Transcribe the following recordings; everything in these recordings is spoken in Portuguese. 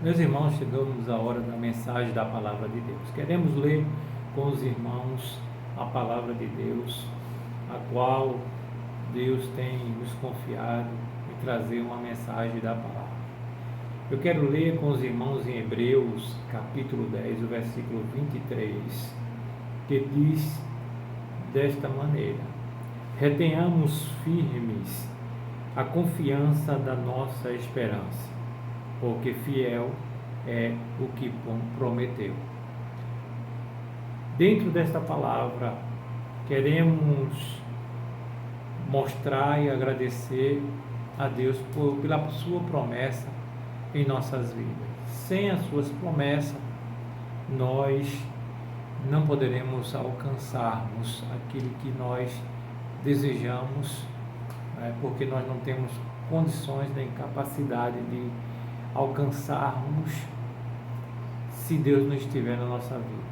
Meus irmãos, chegamos à hora da mensagem da palavra de Deus. Queremos ler com os irmãos a palavra de Deus, a qual Deus tem nos confiado e trazer uma mensagem da palavra. Eu quero ler com os irmãos em Hebreus, capítulo 10, o versículo 23, que diz desta maneira: retenhamos firmes a confiança da nossa esperança, porque fiel é o que prometeu. Dentro desta palavra, queremos mostrar e agradecer a Deus pela sua promessa em nossas vidas. Sem as suas promessas, nós não poderemos alcançarmos aquilo que nós desejamos, porque nós não temos condições nem capacidade de alcançarmos se Deus não estiver na nossa vida.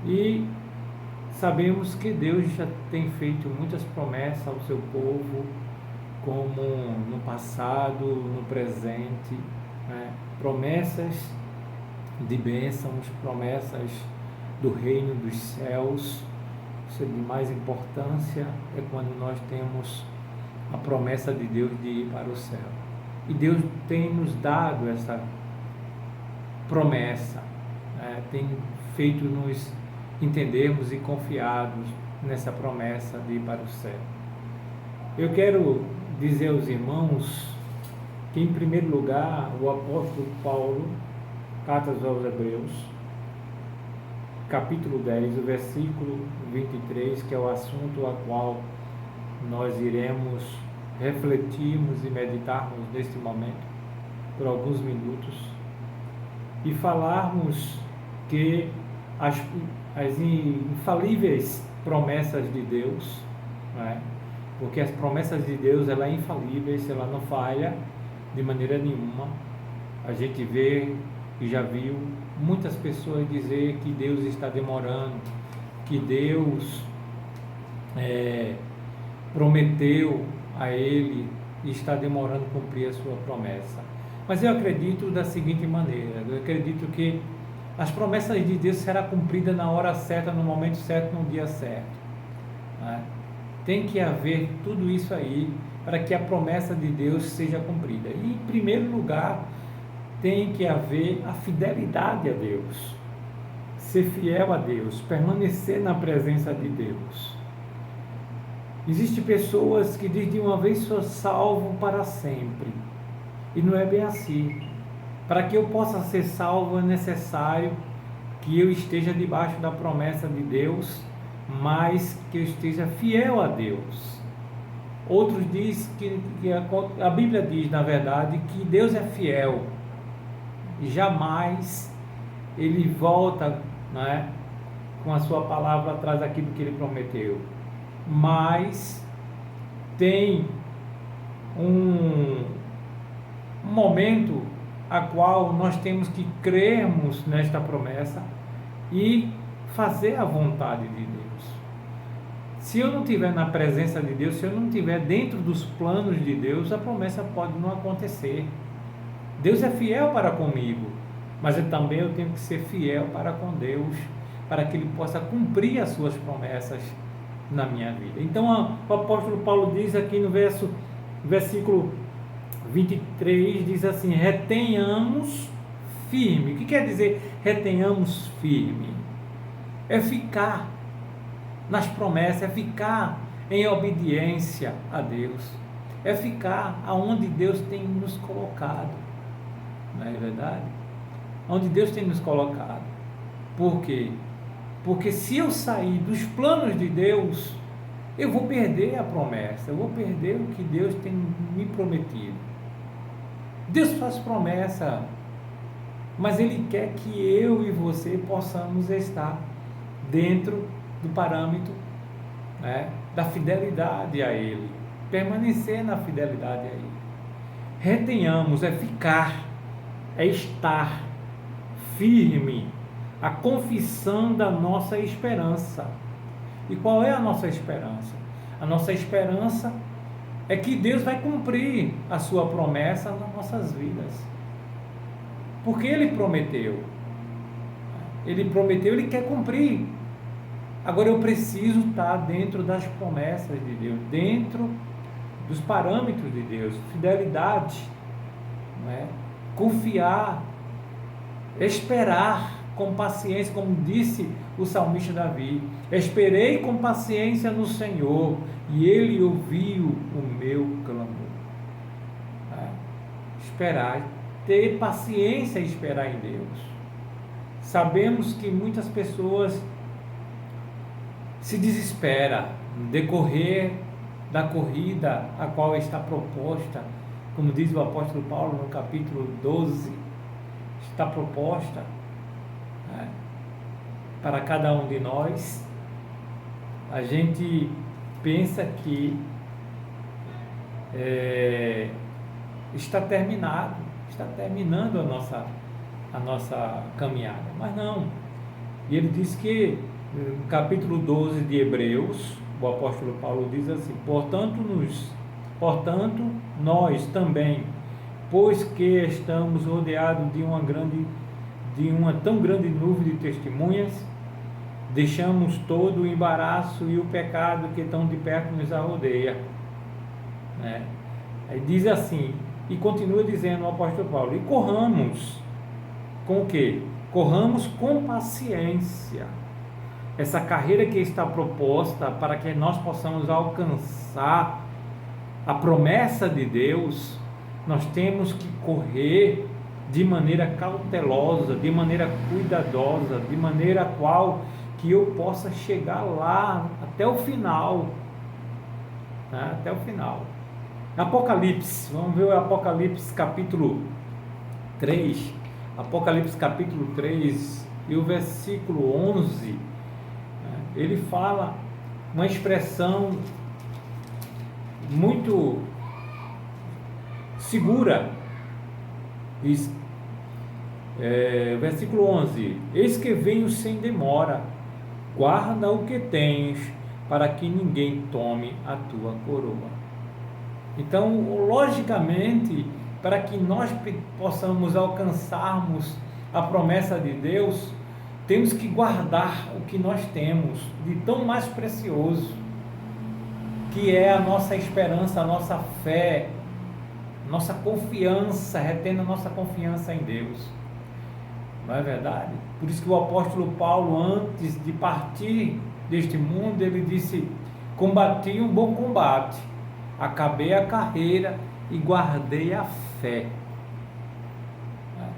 E sabemos que Deus já tem feito muitas promessas ao seu povo, como no passado, no presente, promessas de bênçãos, promessas do reino dos céus. Isso é de mais importância é quando nós temos a promessa de Deus de ir para o céu. E Deus tem nos dado essa promessa, tem feito nos entendermos e confiarmos nessa promessa de ir para o céu. Eu quero dizer aos irmãos que, em primeiro lugar, o apóstolo Paulo, cartas aos Hebreus, capítulo 10, o versículo 23, que é o assunto a qual nós iremos refletirmos e meditarmos neste momento por alguns minutos e falarmos que as infalíveis promessas de Deus, porque as promessas de Deus ela é infalível, ela não falha de maneira nenhuma. A gente vê e já viu muitas pessoas dizer que Deus está demorando, que Deus prometeu a ele e está demorando a cumprir a sua promessa. Mas eu acredito da seguinte maneira: eu acredito que as promessas de Deus serão cumpridas na hora certa, no momento certo, no dia certo. Tem que haver tudo isso aí para que a promessa de Deus seja cumprida. E, em primeiro lugar, tem que haver a fidelidade a Deus, ser fiel a Deus, permanecer na presença de Deus. Existem pessoas que dizem: de uma vez sou salvo para sempre, e não é bem assim. Para que eu possa ser salvo é necessário que eu esteja debaixo da promessa de Deus, mas que eu esteja fiel a Deus. Outros dizem que a Bíblia diz, na verdade, que Deus é fiel e jamais ele volta, com a sua palavra atrás daquilo que ele prometeu. Mas tem um momento a qual nós temos que crermos nesta promessa e fazer a vontade de Deus. Se eu não estiver na presença de Deus, se eu não estiver dentro dos planos de Deus, a promessa pode não acontecer. Deus é fiel para comigo, mas eu tenho que ser fiel para com Deus, para que Ele possa cumprir as suas promessas na minha vida. Então o apóstolo Paulo diz aqui no versículo 23, diz assim: retenhamos firme. O que quer dizer retenhamos firme? É ficar nas promessas, é ficar em obediência a Deus, é ficar aonde Deus tem nos colocado, não é verdade? Onde Deus tem nos colocado. Por quê? Porque se eu sair dos planos de Deus, eu vou perder a promessa, eu vou perder o que Deus tem me prometido. Deus faz promessa, mas Ele quer que eu e você possamos estar dentro do parâmetro, da fidelidade a Ele, permanecer na fidelidade a Ele. Retenhamos, é ficar, é estar firme, a confissão da nossa esperança. E qual é a nossa esperança? A nossa esperança é que Deus vai cumprir a sua promessa nas nossas vidas. porque Ele prometeu. Ele prometeu, Ele quer cumprir. Agora eu preciso estar dentro das promessas de Deus, dentro dos parâmetros de Deus, fidelidade, né? Confiar, esperar com paciência, como disse o salmista Davi: esperei com paciência no Senhor e Ele ouviu o meu clamor. Esperar, ter paciência e esperar em Deus. Sabemos que muitas pessoas se desesperam no decorrer da corrida a qual está proposta, como diz o apóstolo Paulo no capítulo 12, está proposta, né, para cada um de nós. A gente pensa que está terminando a nossa caminhada, mas não. E ele diz que no capítulo 12 de Hebreus, o apóstolo Paulo diz assim: portanto nós também, pois que estamos rodeados de uma tão grande nuvem de testemunhas, deixamos todo o embaraço e o pecado que tão de perto nos rodeia, né? Aí diz assim, e continua dizendo o apóstolo Paulo: e corramos com o quê? Corramos com paciência essa carreira que está proposta, para que nós possamos alcançar a promessa de Deus. Nós temos que correr de maneira cautelosa, de maneira cuidadosa, de maneira qual que eu possa chegar lá até o final, né? Até o final. Apocalipse, vamos ver o Apocalipse capítulo 3, Apocalipse capítulo 3 e o versículo 11, né? Ele fala uma expressão muito segura, diz, versículo 11: eis que venho sem demora, guarda o que tens, para que ninguém tome a tua coroa. Então, logicamente, para que nós possamos alcançarmos a promessa de Deus, temos que guardar o que nós temos de tão mais precioso, que é a nossa esperança, a nossa fé, nossa confiança, retendo a nossa confiança em Deus. Não é verdade? Por isso que o apóstolo Paulo, antes de partir deste mundo, ele disse: combati um bom combate, acabei a carreira e guardei a fé.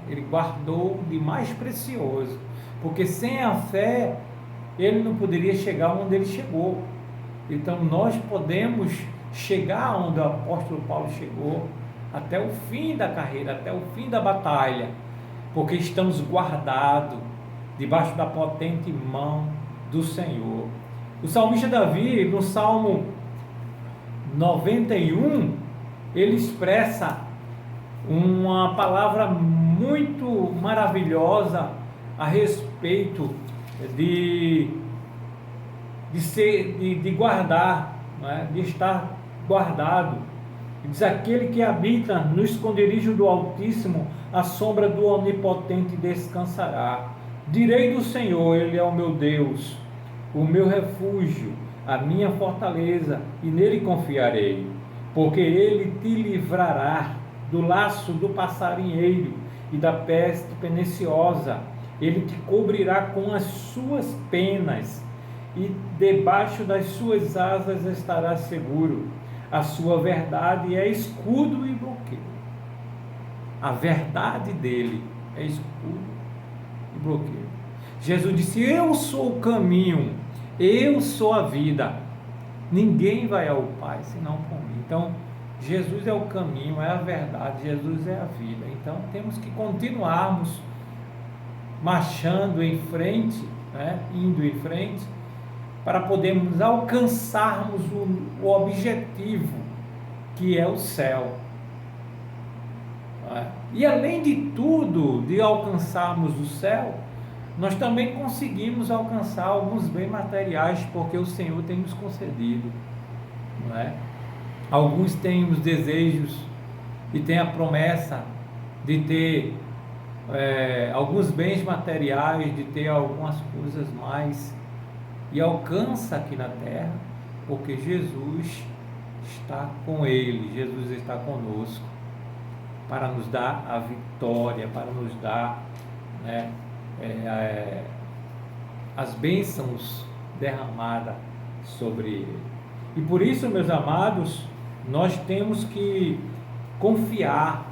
Ele guardou de mais precioso, porque sem a fé ele não poderia chegar onde ele chegou. Então nós podemos chegar onde o apóstolo Paulo chegou, até o fim da carreira, até o fim da batalha, porque estamos guardados debaixo da potente mão do Senhor. O salmista Davi, no Salmo 91, ele expressa uma palavra muito maravilhosa a respeito de guardar, né? De estar guardado. Diz: aquele que habita no esconderijo do Altíssimo, a sombra do Onipotente descansará. Direi do Senhor: Ele é o meu Deus, o meu refúgio, a minha fortaleza, e nele confiarei, porque ele te livrará do laço do passarinheiro e da peste perniciosa. Ele te cobrirá com as suas penas, e debaixo das suas asas estarás seguro. A sua verdade é escudo e bloqueio. A verdade dele é escudo e bloqueio. Jesus disse: eu sou o caminho, eu sou a vida, ninguém vai ao Pai senão por mim. Então Jesus é o caminho, é a verdade, Jesus é a vida. Então temos que continuarmos marchando em frente, né? Indo em frente, para podermos alcançarmos o objetivo, que é o céu. E além de tudo, de alcançarmos o céu, nós também conseguimos alcançar alguns bens materiais, porque o Senhor tem nos concedido, não é? Alguns têm os desejos e têm a promessa de ter alguns bens materiais, de ter algumas coisas mais, e alcança aqui na terra, porque Jesus está com ele, Jesus está conosco, para nos dar a vitória, para nos dar, né, as bênçãos derramadas sobre ele. E por isso, meus amados, nós temos que confiar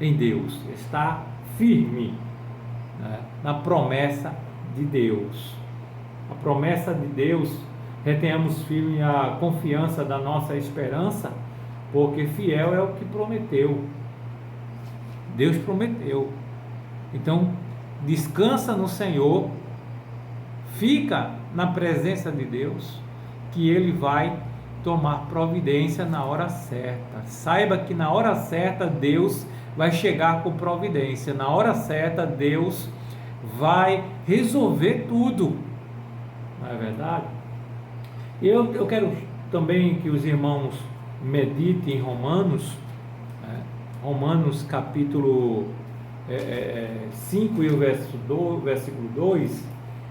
em Deus, estar firme, né, na promessa de Deus. A promessa de Deus, retenhamos firme a confiança da nossa esperança, porque fiel é o que prometeu. Deus prometeu. Então, descansa no Senhor, fica na presença de Deus, que Ele vai tomar providência na hora certa. Saiba que na hora certa Deus vai chegar com providência. Na hora certa Deus vai resolver tudo. Não é verdade? Eu quero também que os irmãos meditem em Romanos, Romanos capítulo 5 e o versículo 2,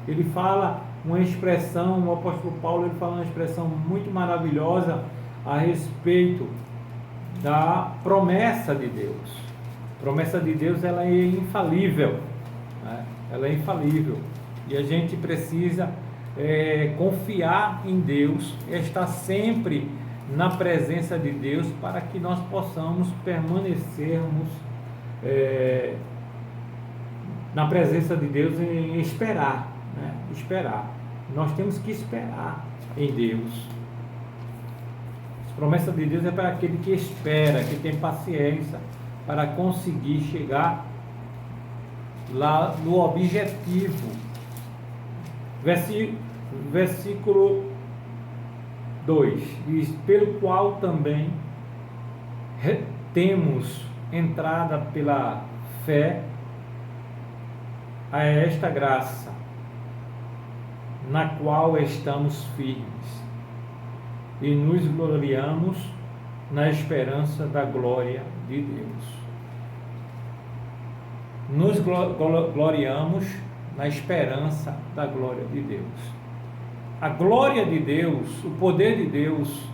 ele fala uma expressão, o apóstolo Paulo ele fala uma expressão muito maravilhosa a respeito da promessa de Deus. A promessa de Deus, ela é infalível, né? Ela é infalível, e a gente precisa confiar em Deus, estar sempre na presença de Deus, para que nós possamos permanecermos na presença de Deus e esperar, né? Esperar. Nós temos que esperar em Deus. A promessa de Deus é para aquele que espera, que tem paciência para conseguir chegar lá no objetivo. Versículo 2 diz: pelo qual também temos entrada pela fé a esta graça, na qual estamos firmes e nos gloriamos na esperança da glória de Deus. Nos gloriamos na esperança da glória de Deus. A glória de Deus, o poder de Deus,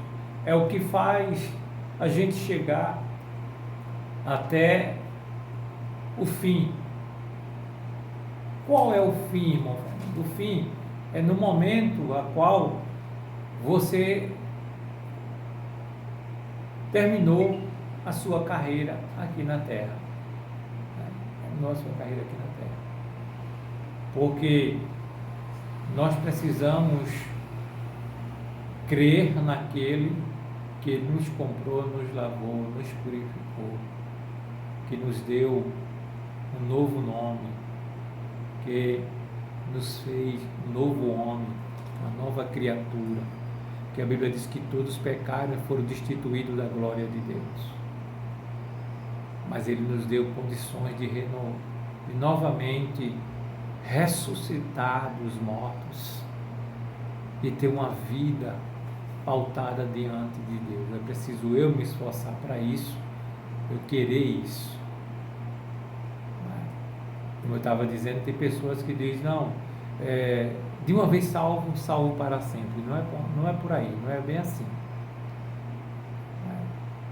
é o que faz a gente chegar até o fim. Qual é o fim, irmão? O fim é no momento a qual você terminou a sua carreira aqui na Terra. Terminou a sua carreira aqui na Terra. Porque nós precisamos crer naquele que nos comprou, nos lavou, nos purificou, que nos deu um novo nome, que nos fez um novo homem, uma nova criatura, que a Bíblia diz que todos pecaram e foram destituídos da glória de Deus. Mas Ele nos deu condições de novamente ressuscitar dos mortos e ter uma vida pautada diante de Deus. É preciso eu me esforçar para isso, eu querer isso. Como eu estava dizendo, tem pessoas que dizem, não, de uma vez salvo, salvo para sempre. Não é por aí, não é bem assim.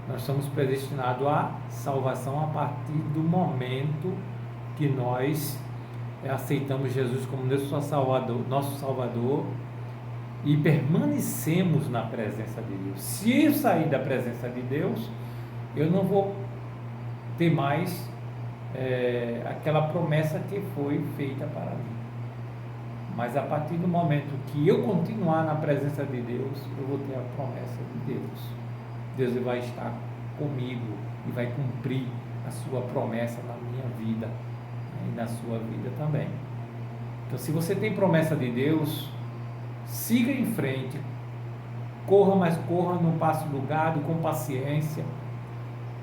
Nós somos predestinados à salvação a partir do momento que nós aceitamos Jesus como nosso Salvador e permanecemos na presença de Deus. Se eu sair da presença de Deus, eu não vou ter mais aquela promessa que foi feita para mim. Mas a partir do momento que eu continuar na presença de Deus, eu vou ter a promessa de Deus. Deus vai estar comigo e vai cumprir a sua promessa na minha vida, né, e na sua vida também. Então, se você tem promessa de Deus, siga em frente, corra, mas corra no passo do gado, com paciência,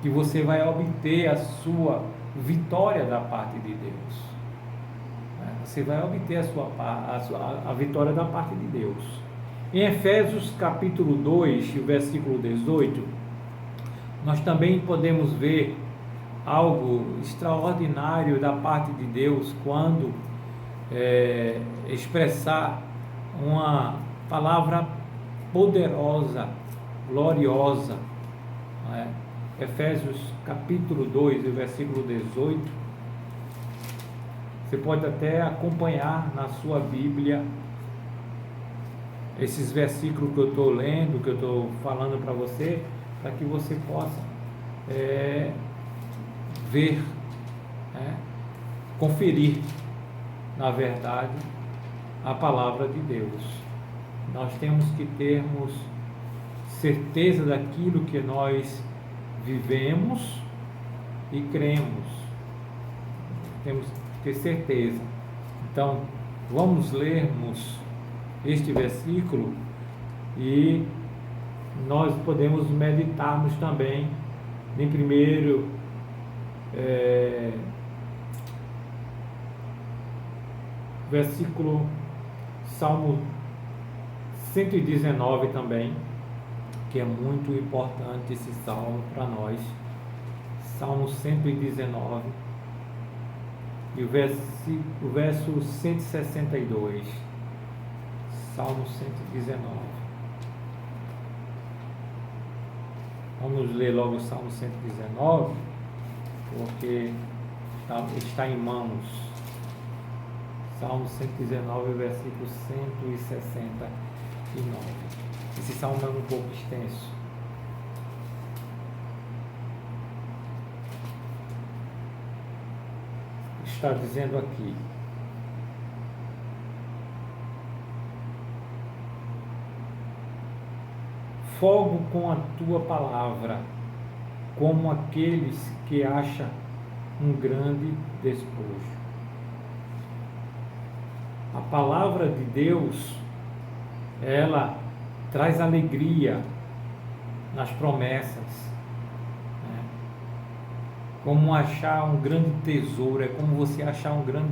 que você vai obter a sua vitória da parte de Deus. Você vai obter a vitória da parte de Deus. Em Efésios capítulo 2, versículo 18, nós também podemos ver algo extraordinário da parte de Deus quando expressar uma palavra poderosa, gloriosa, não é? Efésios capítulo 2, versículo 18. Você pode até acompanhar na sua Bíblia esses versículos que eu estou lendo, que eu estou falando para você, para que você possa ver, conferir, na verdade, a palavra de Deus. Nós temos que termos certeza daquilo que nós vivemos e cremos. Temos que ter certeza. Então, vamos lermos este versículo e nós podemos meditarmos também em primeiro versículo, Salmo 119 também, que é muito importante esse salmo para nós. Salmo 119 e o verso 162. Salmo 119. Vamos ler logo o Salmo 119, porque está em mãos. Salmo 119, versículo 169. Esse salmo é um pouco extenso. Está dizendo aqui: fogo com a tua palavra, como aqueles que acham um grande despojo. A palavra de Deus, ela traz alegria nas promessas, né? Como achar um grande tesouro, é como você achar um grande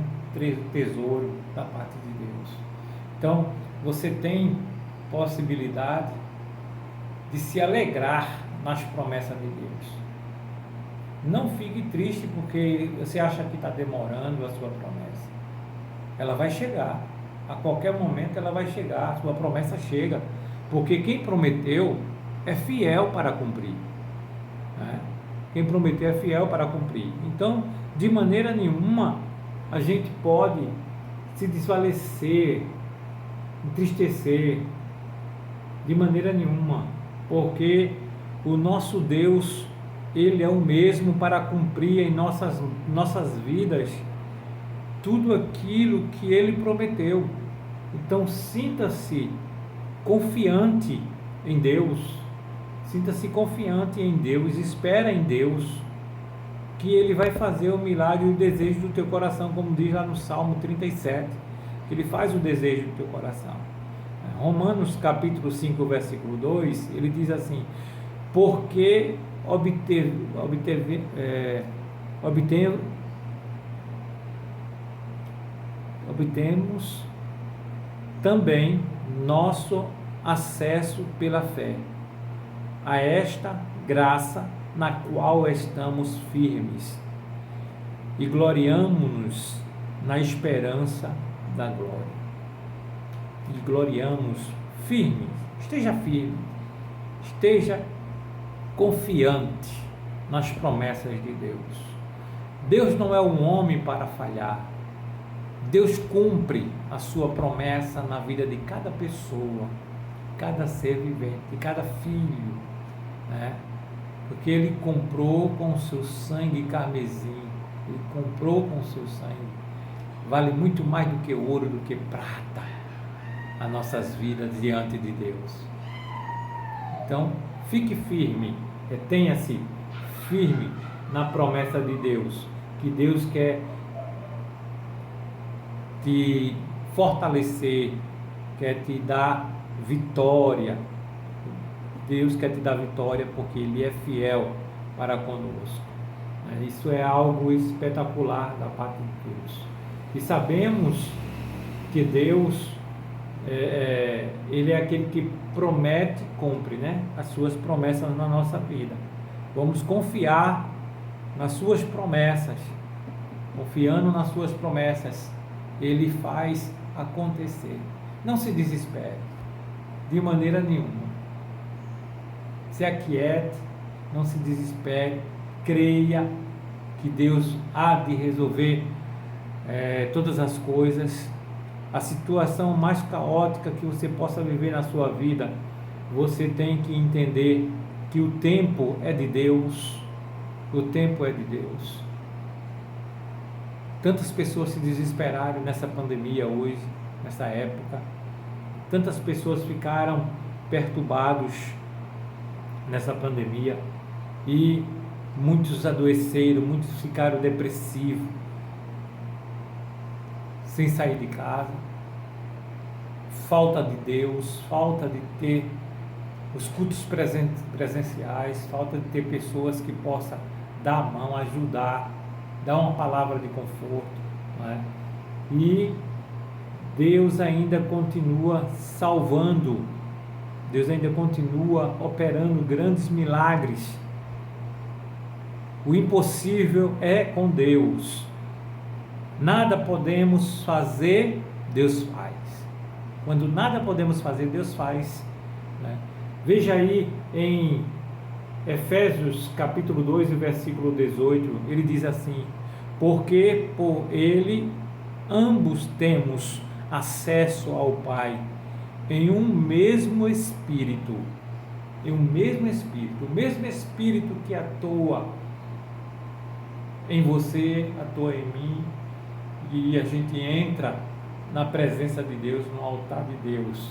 tesouro da parte de Deus. Então, você tem possibilidade de se alegrar nas promessas de Deus. Não fique triste porque você acha que está demorando a sua promessa. Ela vai chegar, a qualquer momento ela vai chegar, a sua promessa chega, porque quem prometeu é fiel para cumprir, né? Quem prometeu é fiel para cumprir. Então, de maneira nenhuma a gente pode se desfalecer, entristecer, de maneira nenhuma, porque o nosso Deus, Ele é o mesmo para cumprir em nossas vidas tudo aquilo que Ele prometeu. Então, sinta-se confiante em Deus, sinta-se confiante em Deus, espera em Deus, que Ele vai fazer o milagre e o desejo do teu coração, como diz lá no Salmo 37, que Ele faz o desejo do teu coração. Romanos capítulo 5, versículo 2, ele diz assim: porque obtemos também nosso acesso pela fé a esta graça na qual estamos firmes e gloriamo-nos na esperança da glória. E gloriamos firme, esteja firme, esteja confiante nas promessas de Deus. Deus não é um homem para falhar. Deus cumpre a sua promessa na vida de cada pessoa, cada ser vivente, cada filho, né? Porque Ele comprou com o seu sangue carmesim, Ele comprou com o seu sangue, vale muito mais do que ouro, do que prata, as nossas vidas diante de Deus. Então, fique firme, tenha-se firme na promessa de Deus, que Deus quer te fortalecer, quer te dar vitória. Deus quer te dar vitória porque Ele é fiel para conosco. Isso é algo espetacular da parte de Deus. E sabemos que Deus, Ele é aquele que promete e cumpre, né, as suas promessas na nossa vida. Vamos confiar nas suas promessas, confiando nas suas promessas, Ele faz acontecer. Não se desespere, de maneira nenhuma. Se aquiete, não se desespere, creia que Deus há de resolver todas as coisas. A situação mais caótica que você possa viver na sua vida, você tem que entender que o tempo é de Deus. O tempo é de Deus. Tantas pessoas se desesperaram nessa pandemia hoje, nessa época. Tantas pessoas ficaram perturbados nessa pandemia e muitos adoeceram, muitos ficaram depressivos, sem sair de casa. Falta de Deus, falta de ter os cultos presenciais, falta de ter pessoas que possam dar a mão, ajudar, dar uma palavra de conforto, não é? E Deus ainda continua salvando, Deus ainda continua operando grandes milagres. O impossível é com Deus. Nada podemos fazer, Deus faz. Quando nada podemos fazer, Deus faz, né? Veja aí em Efésios capítulo 2, versículo 18, ele diz assim: porque por ele ambos temos acesso ao Pai em um mesmo Espírito, o mesmo Espírito que atua em você, atua em mim, e a gente entra na presença de Deus, no altar de Deus,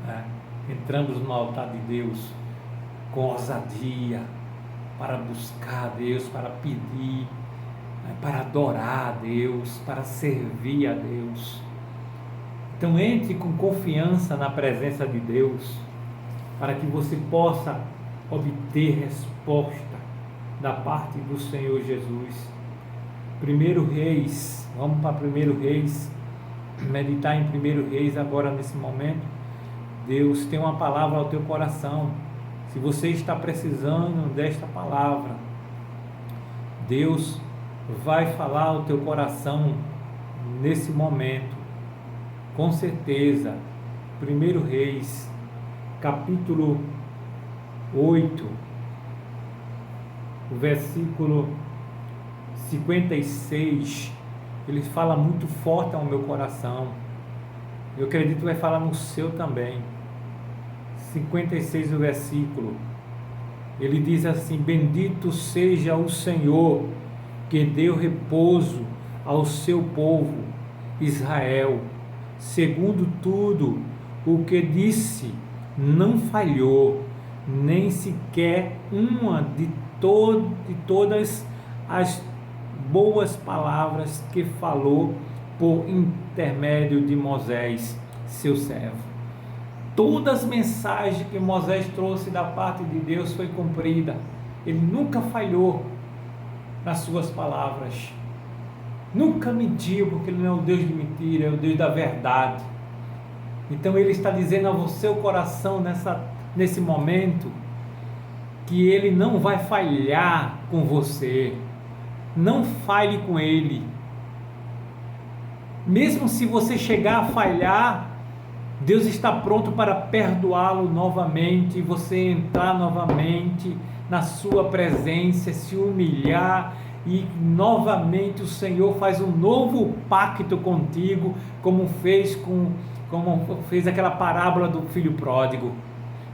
né? Entramos no altar de Deus com ousadia, para buscar a Deus, para pedir, né? Para adorar a Deus, para servir a Deus. Então entre com confiança na presença de Deus, para que você possa obter resposta da parte do Senhor Jesus. 1 Reis, vamos para 1 Reis, meditar em 1 Reis agora nesse momento. Deus tem uma palavra ao teu coração. Se você está precisando desta palavra, Deus vai falar ao teu coração nesse momento, com certeza. 1 Reis, capítulo 8, o versículo 56, ele fala muito forte ao meu coração. Eu acredito que vai falar no seu também. 56 o versículo, ele diz assim: bendito seja o Senhor, que deu repouso ao seu povo Israel, segundo tudo o que disse, não falhou, nem sequer uma de todas as boas palavras que falou por intermédio de Moisés, seu servo. Todas as mensagens que Moisés trouxe da parte de Deus foi cumprida. Ele nunca falhou nas suas palavras. Nunca mentiu, porque Ele não é o Deus de mentira, é o Deus da verdade. Então Ele está dizendo ao seu coração nesse momento que Ele não vai falhar com você. Não falhe com Ele. Mesmo se você chegar a falhar, Deus está pronto para perdoá-lo novamente, você entrar novamente na sua presença, se humilhar, e novamente o Senhor faz um novo pacto contigo, como fez aquela parábola do filho pródigo,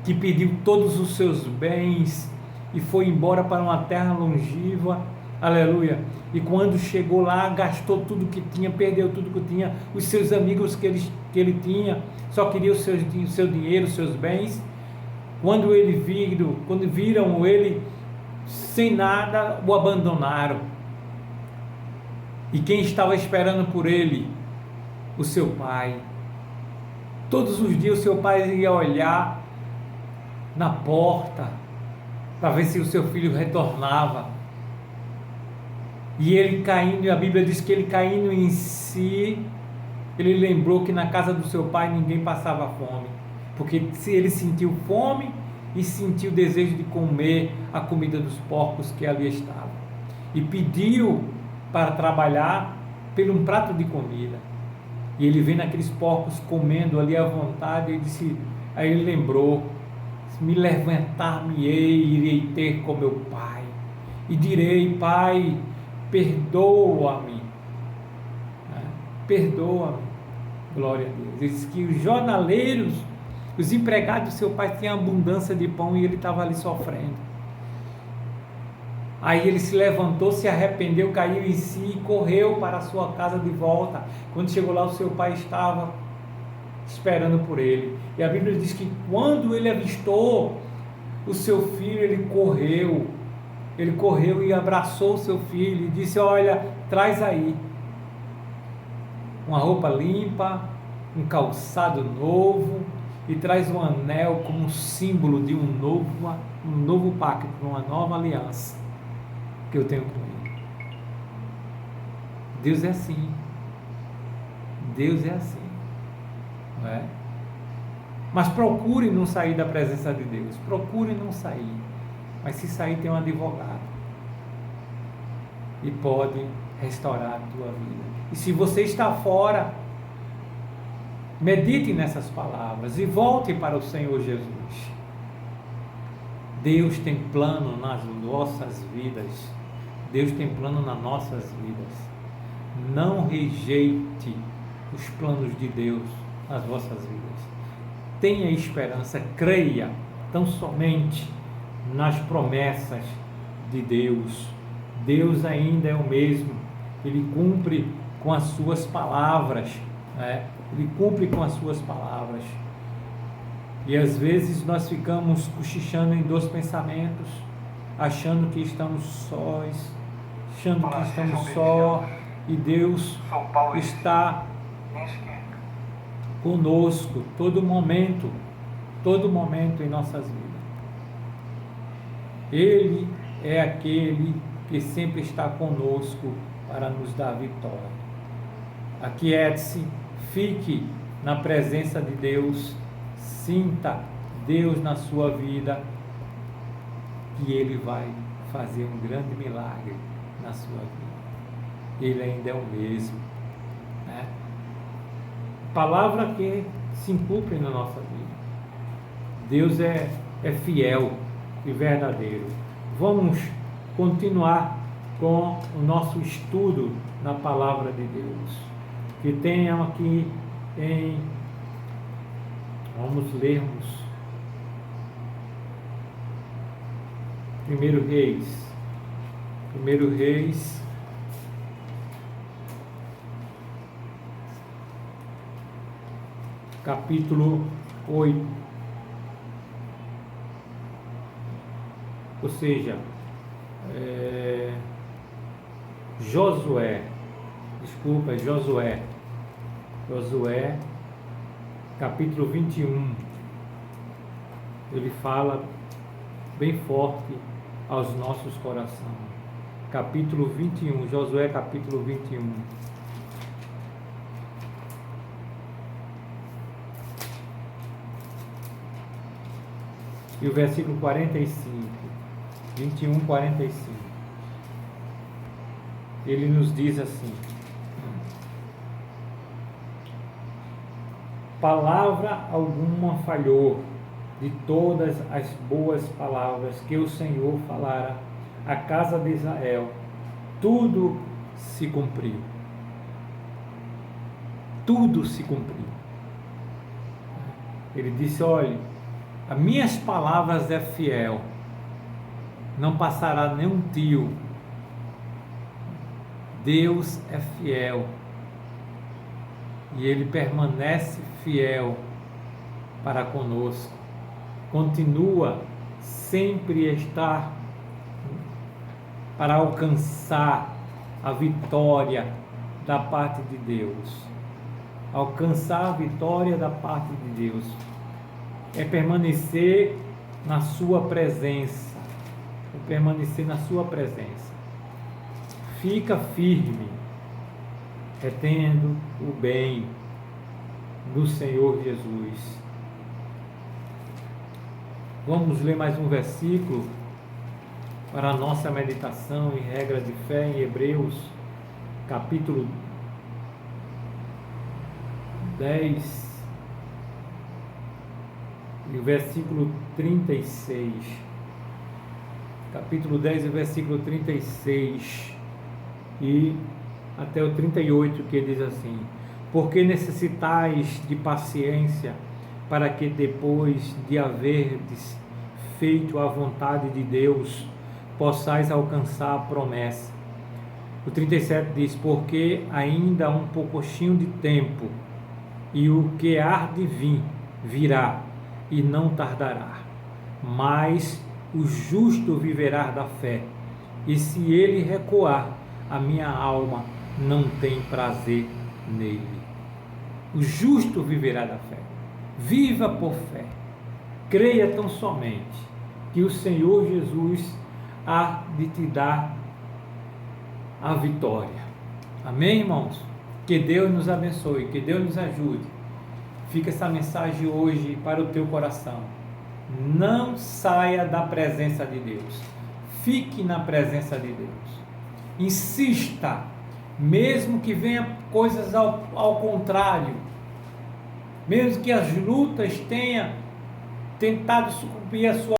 que pediu todos os seus bens e foi embora para uma terra longínqua, aleluia, e quando chegou lá, gastou tudo que tinha, perdeu tudo que tinha, os seus amigos que ele tinha, só queria o seu dinheiro, os seus bens. Quando viram ele sem nada, o abandonaram. E quem estava esperando por ele? O seu pai. Todos os dias o seu pai ia olhar na porta para ver se o seu filho retornava. E ele caindo, a Bíblia diz que ele caindo em si, ele lembrou que na casa do seu pai ninguém passava fome, porque se ele sentiu fome e sentiu desejo de comer a comida dos porcos que ali estavam. e pediu para trabalhar por um prato de comida. E ele vendo aqueles porcos comendo ali à vontade, aí ele lembrou: me levantar-me-ei e irei ter com meu pai, e direi: Pai, perdoa-me, perdoa-me. Glória a Deus. Ele diz que os jornaleiros, os empregados do seu pai tinham abundância de pão e ele estava ali sofrendo. Aí ele se levantou, se arrependeu, caiu em si e correu para a sua casa de volta. Quando chegou lá, o seu pai estava esperando por ele. E a Bíblia diz que quando ele avistou o seu filho, ele correu e abraçou o seu filho e disse: olha, traz aí uma roupa limpa, um calçado novo, e traz um anel como símbolo de um novo pacto, uma nova aliança que eu tenho com ele. Deus é assim. Deus é assim. Não é? Mas procure não sair da presença de Deus. Procure não sair. Mas se sair, tem um advogado. E pode restaurar a tua vida. E se você está fora, medite nessas palavras e volte para o Senhor Jesus. Deus tem plano nas nossas vidas. Deus tem plano nas nossas vidas. Não rejeite os planos de Deus nas vossas vidas. Tenha esperança, creia tão somente nas promessas de Deus. Deus ainda é o mesmo. Ele cumpre com as suas palavras, né? Ele cumpre com as suas palavras. E às vezes nós ficamos cochichando em dois pensamentos, achando que estamos sós, achando que estamos só, e Deus está conosco todo momento em nossas vidas. Ele é aquele que sempre está conosco para nos dar vitória. Aquiete-se, fique na presença de Deus, sinta Deus na sua vida, que Ele vai fazer um grande milagre na sua vida. Ele ainda é o mesmo, né? Palavra que se cumpre na nossa vida. Deus é fiel e verdadeiro. Vamos continuar com o nosso estudo na palavra de Deus. Que tenham aqui vamos lermos 1 Reis, capítulo 8, ou seja, Josué, capítulo 21, ele fala bem forte aos nossos corações. Capítulo 21, Josué capítulo 21. E o versículo 45, 21, 45. Ele nos diz assim: palavra alguma falhou de todas as boas palavras que o Senhor falara à casa de Israel, tudo se cumpriu. Tudo se cumpriu. Ele disse: olhe, as minhas palavras é fiel, não passará nenhum tio. Deus é fiel e Ele permanece fiel para conosco. Continua sempre a estar para alcançar a vitória da parte de Deus. Alcançar a vitória da parte de Deus é permanecer na sua presença. É permanecer na sua presença. Fica firme, retendo o bem do Senhor Jesus. Vamos ler mais um versículo para a nossa meditação e regra de fé em Hebreus, capítulo 10, e o versículo 36. Capítulo 10, o versículo 36 e até o 38, que diz assim: porque necessitais de paciência, para que depois de haverdes feito a vontade de Deus, possais alcançar a promessa. O 37 diz: porque ainda há um pouquinho de tempo, e o que há de vir, virá, e não tardará. Mas o justo viverá da fé, e se ele recuar, a minha alma não tem prazer nele. O justo viverá da fé. Viva por fé. Creia tão somente que o Senhor Jesus há de te dar a vitória. Amém, irmãos? Que Deus nos abençoe, que Deus nos ajude. Fica essa mensagem hoje para o teu coração. Não saia da presença de Deus. Fique na presença de Deus. Insista, mesmo que venham coisas ao contrário, mesmo que as lutas tenham tentado sucumbir a sua